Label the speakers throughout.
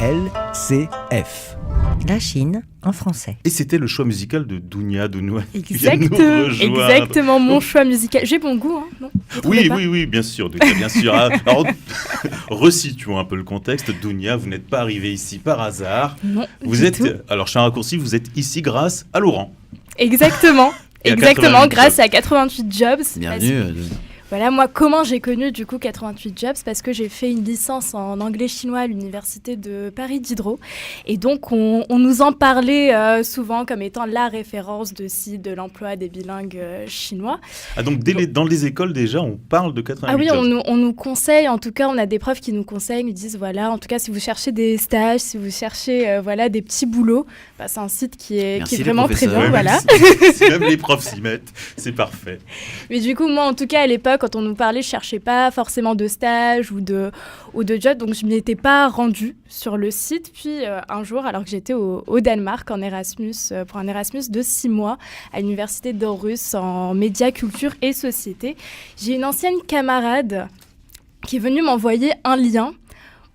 Speaker 1: LCF.
Speaker 2: La Chine en français.
Speaker 3: Et c'était le choix musical de Dounia Dounouane.
Speaker 4: Exactement, mon choix musical. J'ai bon goût, hein, non ?
Speaker 3: Oui, bien sûr, Dounia, bien sûr. Alors, resituons un peu le contexte. Dounia, vous n'êtes pas arrivée ici par hasard.
Speaker 4: Non,
Speaker 3: vous êtes, alors, je fais un raccourci, vous êtes ici grâce à Laurent.
Speaker 4: Exactement, grâce à 88 Jobs.
Speaker 5: Bienvenue.
Speaker 4: Voilà, moi, comment j'ai connu du coup 88 Jobs ? Parce que j'ai fait une licence en anglais-chinois à l'université de Paris Diderot. Et donc, on nous en parlait souvent comme étant la référence de l'emploi des bilingues chinois.
Speaker 3: Ah, donc dans les écoles déjà, on parle de 88 Jobs.
Speaker 4: Ah oui, on nous conseille, en tout cas, on a des profs qui nous conseillent, nous disent, voilà, en tout cas, si vous cherchez des stages, si vous cherchez des petits boulots, c'est un site qui est vraiment très bien. Voilà.
Speaker 3: Si même les profs s'y mettent, c'est parfait.
Speaker 4: Mais du coup, moi, en tout cas, à l'époque, quand on nous parlait, je ne cherchais pas forcément de stage ou de job, donc je ne m'y étais pas rendue sur le site. Puis un jour, alors que j'étais au Danemark en Erasmus, pour un Erasmus de 6 mois à l'université d'Aarhus en médias, culture et société, j'ai une ancienne camarade qui est venue m'envoyer un lien.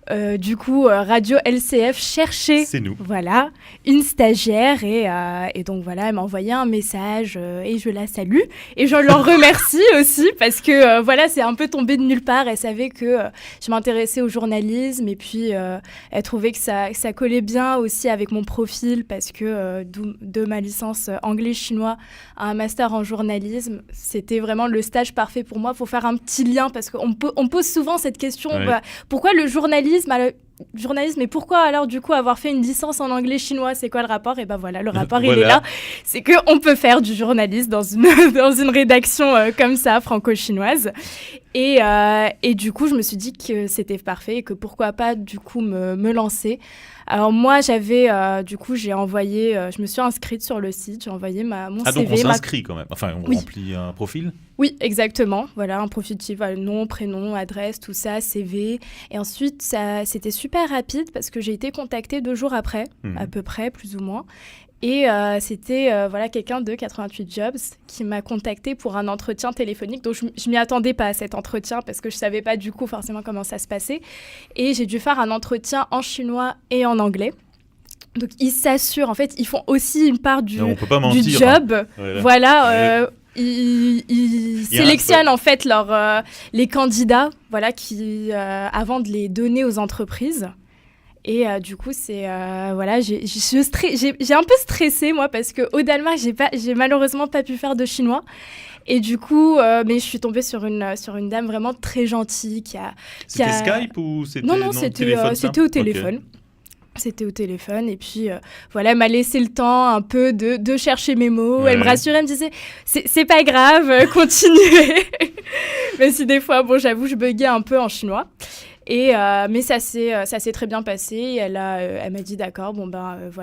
Speaker 4: Radio LCF cherchait une stagiaire et donc voilà, elle m'a envoyé un message et je la salue et je l'en remercie aussi parce que c'est un peu tombé de nulle part. Elle savait que je m'intéressais au journalisme et puis elle trouvait que ça collait bien aussi avec mon profil parce que de ma licence anglais-chinois à un master en journalisme, c'était vraiment le stage parfait pour moi pour faire un petit lien parce qu'on pose souvent cette question, pourquoi le journalisme et pourquoi alors du coup avoir fait une licence en anglais chinois, c'est quoi le rapport ? Et le rapport il est là, c'est qu'on peut faire du journalisme dans une rédaction comme ça, franco-chinoise. Et du coup je me suis dit que c'était parfait et que pourquoi pas du coup me lancer. Alors moi j'ai envoyé, je me suis inscrite sur le site, j'ai envoyé mon CV.
Speaker 3: Donc on s'inscrit quand même, enfin on remplit un profil ?
Speaker 4: Oui, exactement. Voilà, un profil type, nom, prénom, adresse, tout ça, CV. Et ensuite, c'était super rapide parce que j'ai été contactée 2 jours après, à peu près, plus ou moins. Et c'était quelqu'un de 88 Jobs qui m'a contactée pour un entretien téléphonique. Donc, je m'y attendais pas à cet entretien parce que je savais pas du coup forcément comment ça se passait. Et j'ai dû faire un entretien en chinois et en anglais. Donc, ils s'assurent. En fait, ils font aussi une part du job. Hein. Ils sélectionnent en fait les candidats qui avant de les donner aux entreprises. Et du coup, j'ai un peu stressé moi parce qu'au Danemark, j'ai malheureusement pas pu faire de chinois. Et du coup, mais je suis tombée sur une dame vraiment très gentille
Speaker 3: C'était Skype ou c'était
Speaker 4: Non, c'était au téléphone. Okay. C'était au téléphone et puis elle m'a laissé le temps un peu de chercher mes mots. Ouais. Elle me rassurait, elle me disait c'est pas grave, continuez. Mais si des fois, j'avoue, je buguais un peu en chinois. Et mais ça s'est très bien passé. Et elle m'a dit d'accord,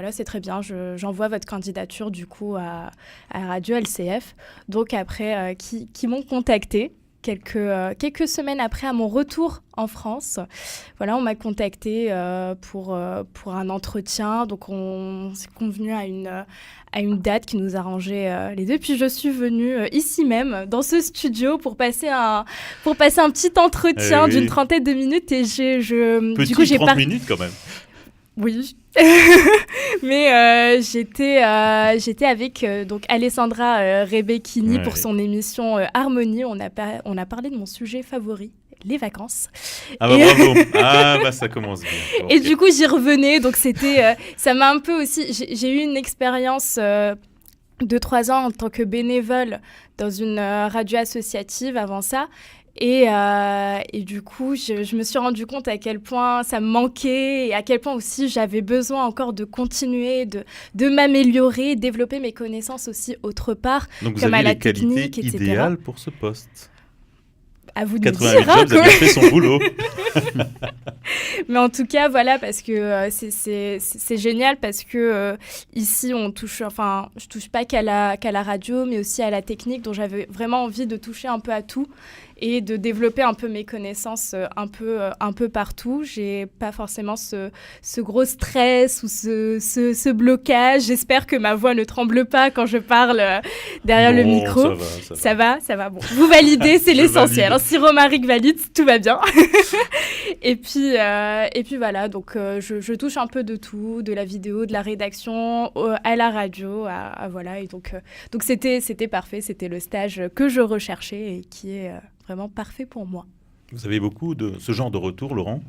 Speaker 4: c'est très bien. J'envoie votre candidature du coup à Radio LCF. Donc après, qui m'ont contactée. Quelques semaines après, à mon retour en France, on m'a contacté pour un entretien. Donc, on s'est convenu à une date qui nous arrangeait les deux. Puis, je suis venue ici même, dans ce studio, pour passer un petit entretien d'une trentaine de minutes. Et
Speaker 3: du coup, j'ai 30 minutes quand même.
Speaker 4: Oui, mais j'étais avec donc Alessandra Rebecchini pour son émission Harmonie. On a parlé de mon sujet favori, les vacances.
Speaker 3: Bravo. Ça commence bien.
Speaker 4: Et du coup, j'y revenais. Donc ça m'a un peu aussi. J'ai eu une expérience de 3 ans en tant que bénévole dans une radio associative avant ça. Et du coup, je me suis rendu compte à quel point ça me manquait et à quel point aussi j'avais besoin encore de continuer, de m'améliorer, développer mes connaissances aussi autre part,
Speaker 3: donc
Speaker 4: comme à la
Speaker 3: technique,
Speaker 4: Donc vous aviez les qualités
Speaker 3: idéales pour ce poste.
Speaker 4: À vous de
Speaker 3: 88 Jobs a bien fait son boulot.
Speaker 4: Mais en tout cas, parce que c'est génial parce que ici, je touche pas qu'à la radio, mais aussi à la technique, dont j'avais vraiment envie de toucher un peu à tout. et de développer un peu mes connaissances un peu partout. J'ai pas forcément ce gros stress ou ce blocage. J'espère que ma voix ne tremble pas quand je parle derrière le micro. Ça va. Bon, vous validez, c'est l'essentiel. Valide. Si Romaric valide, tout va bien. et puis voilà, donc je touche un peu de tout, de la vidéo, de la rédaction, à la radio, voilà. Et donc c'était parfait, c'était le stage que je recherchais et qui est vraiment parfait pour moi.
Speaker 3: Vous avez beaucoup de ce genre de retour, Laurent ?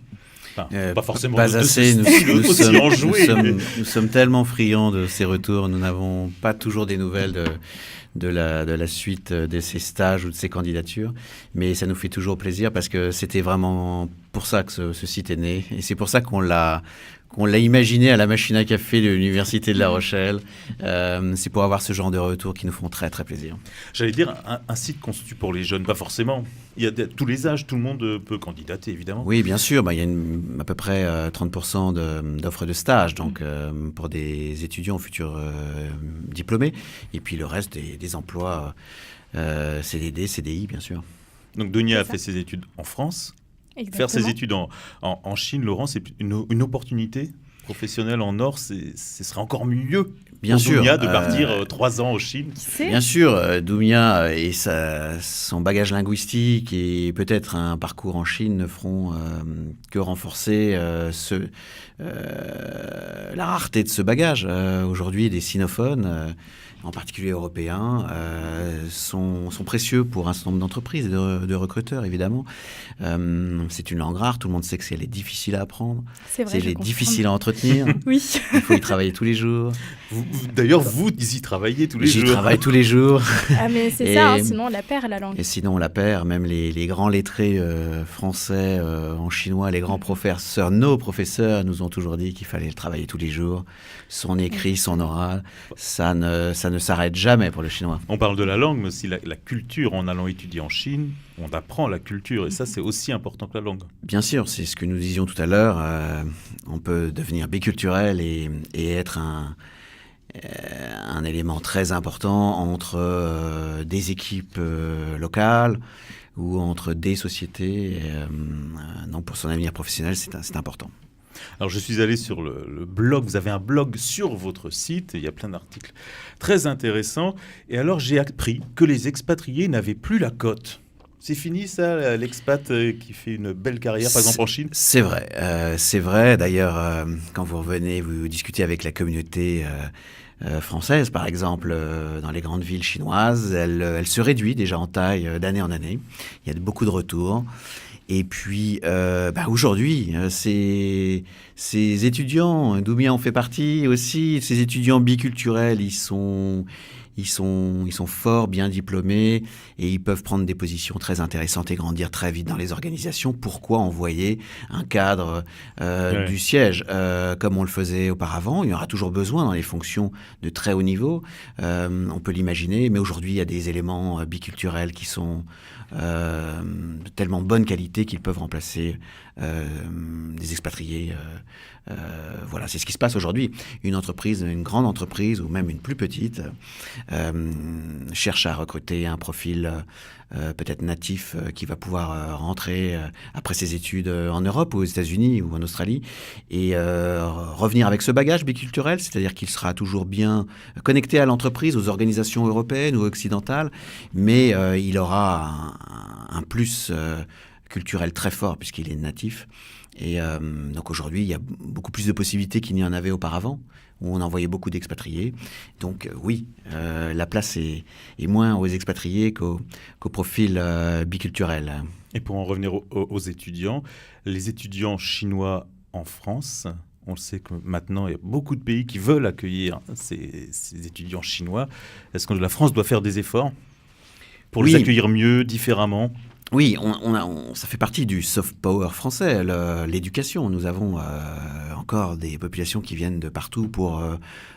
Speaker 3: Enfin, pas forcément
Speaker 1: pas assez. Nous sommes tellement friands de ces retours. Nous n'avons pas toujours des nouvelles de la suite de ces stages ou de ces candidatures. Mais ça nous fait toujours plaisir parce que c'était vraiment pour ça que ce site est né. Et c'est pour ça qu'on l'a imaginé à la machine à café de l'Université de La Rochelle. C'est pour avoir ce genre de retours qui nous font très, très plaisir.
Speaker 3: J'allais dire, un site conçu pour les jeunes, pas forcément. Il y a tous les âges, tout le monde peut candidater, évidemment.
Speaker 1: Oui, bien sûr. Il y a à peu près 30% d'offres de stage, donc pour des étudiants futurs diplômés. Et puis le reste des emplois CDD, CDI, bien sûr.
Speaker 3: Donc Donia a fait ses études en France.
Speaker 4: Exactement.
Speaker 3: Faire ses études en Chine, Laurent, c'est une opportunité professionnelle en or. Ce serait encore mieux
Speaker 1: bien
Speaker 3: pour
Speaker 1: sûr,
Speaker 3: Doumia de partir 3 ans en Chine.
Speaker 1: Bien sûr, Doumia et son bagage linguistique et peut-être un parcours en Chine ne feront que renforcer la rareté de ce bagage. Aujourd'hui, des sinophones, en particulier européens, sont précieux pour un certain nombre d'entreprises et de recruteurs, évidemment. C'est une langue rare, tout le monde sait qu'elle est difficile à apprendre.
Speaker 4: C'est vrai,
Speaker 1: elle est difficile à entretenir.
Speaker 4: Oui.
Speaker 1: Il faut y travailler tous les jours.
Speaker 3: D'ailleurs, vous y travaillez tous les jours.
Speaker 1: J'y travaille tous les jours.
Speaker 4: Ah, mais c'est ça, sinon on la perd, la langue.
Speaker 1: Et sinon on la perd, même les grands lettrés français en chinois, les grands professeurs, nos professeurs nous ont toujours dit qu'il fallait le travailler tous les jours. Son écrit, son oral, ça ne s'arrête jamais pour le chinois.
Speaker 3: On parle de la langue, mais aussi la culture. En allant étudier en Chine, on apprend la culture et ça, c'est aussi important que la langue.
Speaker 1: Bien sûr, c'est ce que nous disions tout à l'heure. On peut devenir biculturel et être un élément très important entre des équipes locales ou entre des sociétés. Donc pour son avenir professionnel, c'est important.
Speaker 3: Alors, je suis allé sur le blog. Vous avez un blog sur votre site. Il y a plein d'articles très intéressants. Et alors, j'ai appris que les expatriés n'avaient plus la cote. C'est fini, ça, l'expat qui fait une belle carrière, par exemple, en Chine ?
Speaker 1: C'est vrai. D'ailleurs, quand vous revenez, vous discutez avec la communauté française, par exemple, dans les grandes villes chinoises, elle se réduit déjà en taille d'année en année. Il y a beaucoup de retours. Et puis, aujourd'hui, ces étudiants, Doumia en fait partie aussi, ces étudiants biculturels, ils sont forts, bien diplômés, et ils peuvent prendre des positions très intéressantes et grandir très vite dans les organisations. Pourquoi envoyer un cadre du siège comme on le faisait auparavant ? Il y aura toujours besoin dans les fonctions de très haut niveau. On peut l'imaginer, mais aujourd'hui, il y a des éléments biculturels qui sont de tellement bonne qualité qu'ils peuvent remplacer des expatriés. Voilà, c'est ce qui se passe aujourd'hui. Une grande entreprise ou même une plus petite cherche à recruter un profil peut-être natif qui va pouvoir rentrer après ses études en Europe ou aux États-Unis ou en Australie et revenir avec ce bagage biculturel, c'est-à-dire qu'il sera toujours bien connecté à l'entreprise, aux organisations européennes ou occidentales, mais il aura un plus culturel très fort puisqu'il est natif. Et donc aujourd'hui, il y a beaucoup plus de possibilités qu'il n'y en avait auparavant, où on envoyait beaucoup d'expatriés. Donc oui, la place est moins aux expatriés qu'au profil biculturel.
Speaker 3: Et pour en revenir aux étudiants, les étudiants chinois en France, on le sait que maintenant, il y a beaucoup de pays qui veulent accueillir ces étudiants chinois. Est-ce que la France doit faire des efforts pour les accueillir mieux, différemment ?
Speaker 1: Oui, ça fait partie du soft power français, l'éducation. Nous avons encore des populations qui viennent de partout pour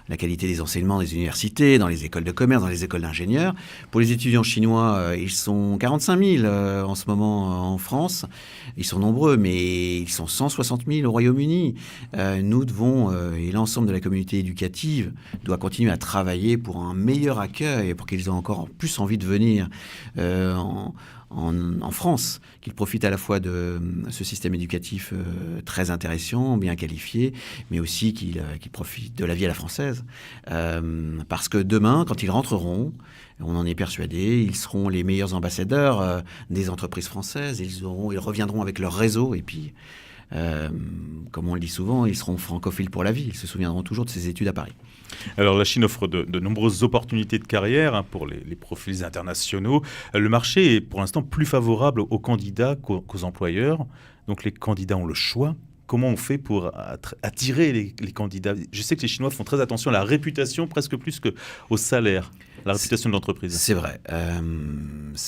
Speaker 1: la qualité des enseignements des universités, dans les écoles de commerce, dans les écoles d'ingénieurs. Pour les étudiants chinois, ils sont 45 000 en ce moment en France. Ils sont nombreux, mais ils sont 160 000 au Royaume-Uni. Nous devons, et l'ensemble de la communauté éducative, doit continuer à travailler pour un meilleur accueil, pour qu'ils aient encore plus envie de venir en France, qu'il profite à la fois de ce système éducatif très intéressant, bien qualifié, mais aussi qu'il profite de la vie à la française. Parce que demain, quand ils rentreront, on en est persuadé, ils seront les meilleurs ambassadeurs des entreprises françaises. Ils reviendront avec leur réseau et puis, comme on le dit souvent, ils seront francophiles pour la vie. Ils se souviendront toujours de ces études à Paris.
Speaker 3: Alors la Chine offre de nombreuses opportunités de carrière pour les profils internationaux. Le marché est pour l'instant plus favorable aux candidats qu'aux employeurs. Donc les candidats ont le choix. Comment on fait pour attirer les candidats ? Je sais que les Chinois font très attention à la réputation presque plus qu'au salaire, la réputation de l'entreprise.
Speaker 1: C'est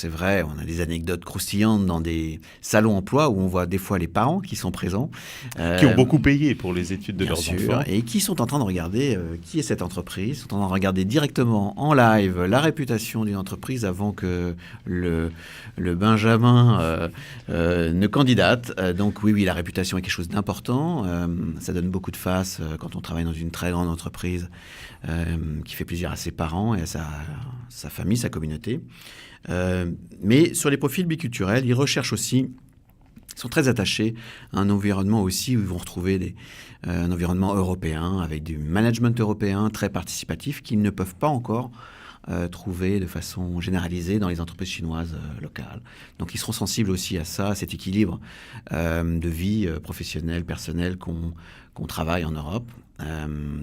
Speaker 1: vrai. On a des anecdotes croustillantes dans des salons emploi où on voit des fois les parents qui sont présents.
Speaker 3: Qui ont beaucoup payé pour les études de leurs enfants.
Speaker 1: Et qui sont en train de regarder qui est cette entreprise, sont en train de regarder directement en live la réputation d'une entreprise avant que le Benjamin ne candidate. Donc oui, la réputation est quelque chose d'important. Ça donne beaucoup de face quand on travaille dans une très grande entreprise qui fait plaisir à ses parents et à sa famille, sa communauté. Mais sur les profils biculturels, ils recherchent aussi, ils sont très attachés à un environnement aussi où ils vont retrouver un environnement européen avec du management européen très participatif qu'ils ne peuvent pas encore trouver de façon généralisée dans les entreprises chinoises locales. Donc ils seront sensibles aussi à ça, à cet équilibre de vie professionnelle, personnelle qu'on travaille en Europe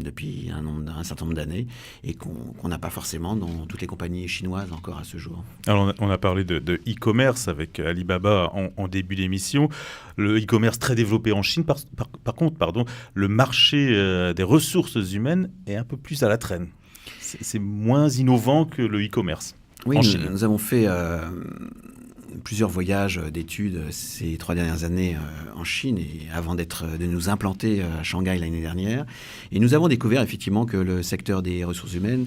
Speaker 1: depuis un certain nombre d'années et qu'on n'a pas forcément dans toutes les compagnies chinoises encore à ce jour.
Speaker 3: Alors on a parlé de e-commerce avec Alibaba en début d'émission. Le e-commerce très développé en Chine. Par contre, le marché des ressources humaines est un peu plus à la traîne. C'est moins innovant que le e-commerce.
Speaker 1: Oui, nous avons fait plusieurs voyages d'études ces 3 dernières années en Chine et avant de nous implanter à Shanghai l'année dernière. Et nous avons découvert effectivement que le secteur des ressources humaines,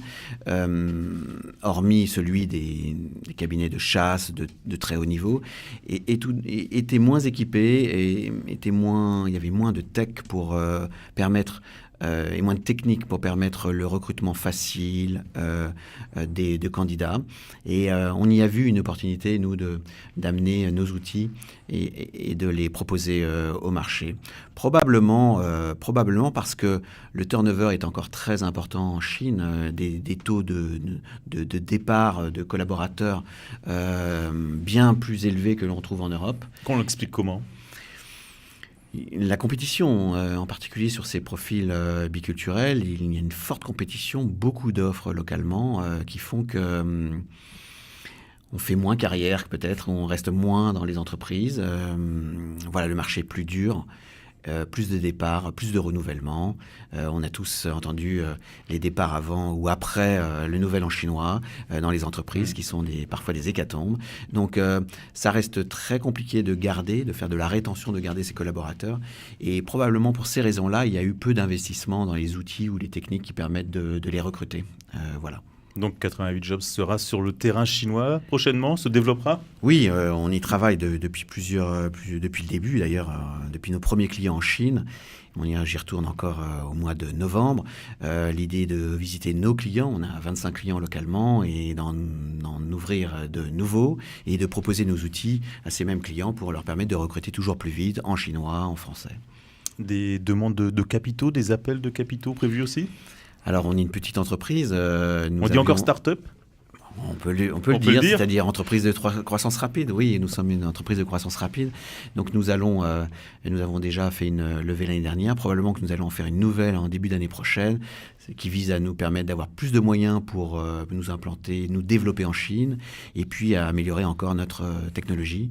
Speaker 1: hormis celui des cabinets de chasse de très haut niveau, était moins équipé et il y avait moins de tech pour permettre et moins de techniques pour permettre le recrutement facile de candidats. Et on y a vu une opportunité, nous, d'amener nos outils et de les proposer au marché. Probablement parce que le turnover est encore très important en Chine, des taux de départ de collaborateurs bien plus élevés que l'on trouve en Europe.
Speaker 3: Qu'on l'explique comment ?
Speaker 1: La compétition, en particulier sur ces profils biculturels, il y a une forte compétition, beaucoup d'offres localement qui font que on fait moins carrière peut-être, on reste moins dans les entreprises. Le marché est plus dur. Plus de départs, plus de renouvellement. On a tous entendu les départs avant ou après le nouvel an chinois dans les entreprises qui sont parfois des hécatombes. Donc ça reste très compliqué de faire de la rétention, de garder ses collaborateurs. Et probablement pour ces raisons-là, il y a eu peu d'investissement dans les outils ou les techniques qui permettent de les recruter. Voilà.
Speaker 3: Donc 88 Jobs sera sur le terrain chinois prochainement, se développera ?
Speaker 1: Oui, on y travaille depuis le début d'ailleurs, depuis nos premiers clients en Chine. J'y retourne encore au mois de novembre. L'idée de visiter nos clients, on a 25 clients localement, et d'en ouvrir de nouveaux et de proposer nos outils à ces mêmes clients pour leur permettre de recruter toujours plus vite en chinois, en français.
Speaker 3: Des demandes de capitaux, des appels de capitaux prévus aussi ? Alors,
Speaker 1: on est une petite entreprise.
Speaker 3: On dit encore start-up ?
Speaker 1: On peut le dire, c'est-à-dire entreprise de croissance rapide. Oui, nous sommes une entreprise de croissance rapide. Donc nous avons déjà fait une levée l'année dernière. Probablement que nous allons en faire une nouvelle en début d'année prochaine, qui vise à nous permettre d'avoir plus de moyens pour nous implanter, nous développer en Chine, et puis à améliorer encore notre technologie,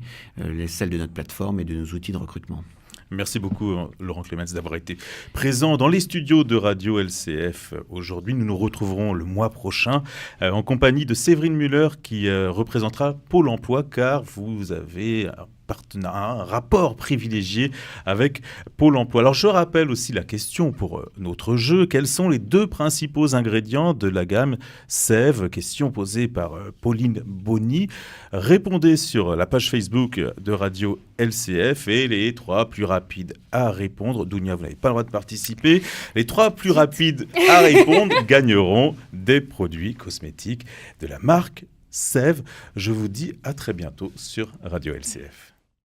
Speaker 1: celle de notre plateforme et de nos outils de recrutement.
Speaker 3: Merci beaucoup, Laurent Clemens, d'avoir été présent dans les studios de Radio LCF. Aujourd'hui, nous nous retrouverons le mois prochain en compagnie de Séverine Müller qui représentera Pôle emploi, car vous avez un rapport privilégié avec Pôle emploi. Alors, je rappelle aussi la question pour notre jeu. Quels sont les 2 principaux ingrédients de la gamme Sève ? Question posée par Pauline Bonny. Répondez sur la page Facebook de Radio LCF et les 3 plus rapides à répondre. Dounia, vous n'avez pas le droit de participer. Les 3 plus rapides à répondre gagneront des produits cosmétiques de la marque Sèvres. Je vous dis à très bientôt sur Radio LCF.